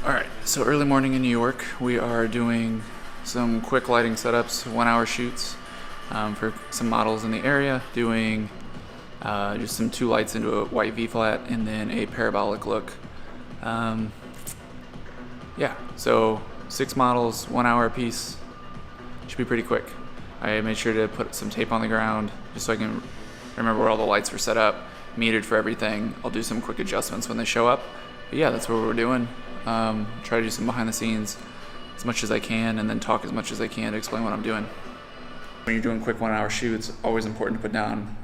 Alright, so early morning in New York, we are doing some quick lighting setups, 1 hour shoots for some models in the area, doing just some two lights into a white V-flat and then a parabolic look. Yeah, so 6 models, 1 hour a piece, should be pretty quick. I made sure to put some tape on the ground just so I can remember where all the lights were set up, metered for everything. I'll do some quick adjustments when they show up. But yeah, that's what we're doing. Try to do some behind the scenes as much as I can and then talk as much as I can to explain what I'm doing. When you're doing quick 1 hour shoots, always important to put down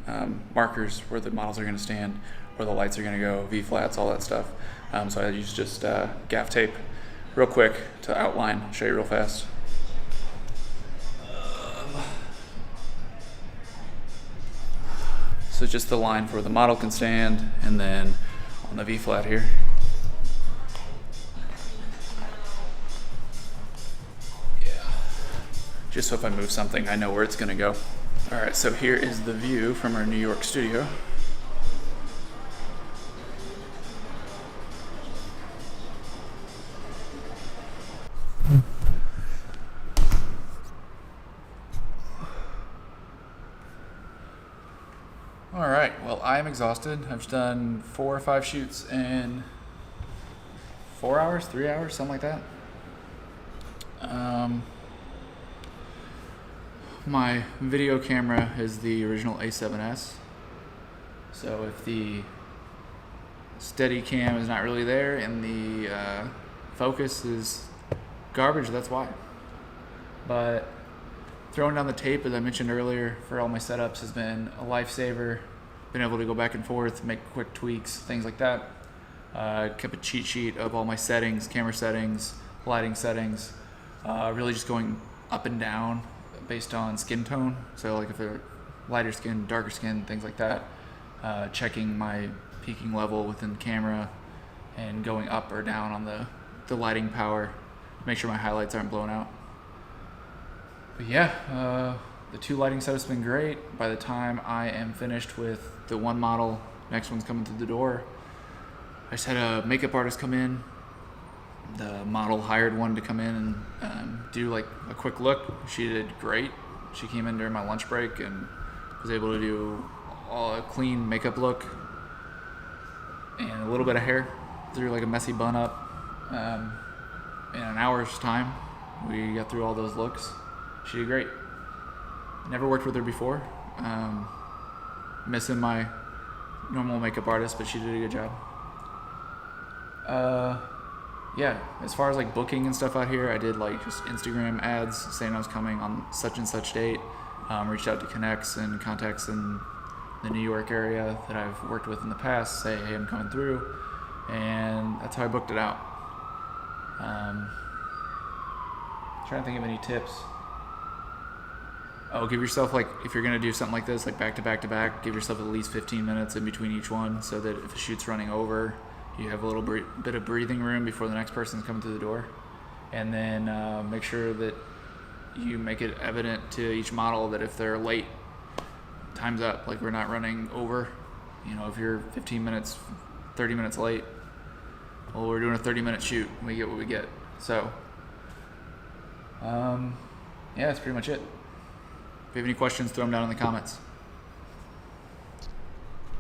markers where the models are going to stand, where the lights are going to go, V-flats, all that stuff. So I use just gaff tape real quick to outline. I'll show you real fast. So just the line for where the model can stand, and then on the V-flat here. Just so if I move something, I know where it's gonna go. All right, so here is the view from our New York studio. All right, well, I am exhausted. I've done 4 or 5 shoots in 4 hours, 3 hours, something like that. My video camera is the original A7S. So if the steady cam is not really there and the focus is garbage, that's why. But throwing down the tape, as I mentioned earlier, for all my setups has been a lifesaver. Been able to go back and forth, make quick tweaks, things like that. Kept a cheat sheet of all my settings, camera settings, lighting settings, really just going up and down based on skin tone. So like if they're lighter skin, darker skin, things like that. Checking my peaking level within the camera and going up or down on the lighting power. Make sure my highlights aren't blown out. But yeah, the 2 lighting setups have been great. By the time I am finished with the 1 model, next one's coming through the door. I just had a makeup artist come in. The model hired one to come in and do like a quick look. She did great. She came in during my lunch break and was able to do a clean makeup look and a little bit of hair. Threw like a messy bun up. In an hour's time, we got through all those looks. She did great. Never worked with her before. Missing my normal makeup artist, but she did a good job. Yeah, as far as like booking and stuff out here, I did like just Instagram ads saying I was coming on such and such date. Reached out to connects and contacts in the New York area that I've worked with in the past, say, hey, I'm coming through. And that's how I booked it out. Trying to think of any tips. Oh, give yourself, like, if you're going to do something like this, like back to back to back, give yourself at least 15 minutes in between each one so that if a shoot's running over, you have a little bit of breathing room before the next person's coming through the door. And then make sure that you make it evident to each model that if they're late, time's up. Like, we're not running over. You know, if you're 15 minutes, 30 minutes late, well, we're doing a 30-minute shoot. We get what we get. So, yeah, that's pretty much it. If you have any questions, throw them down in the comments.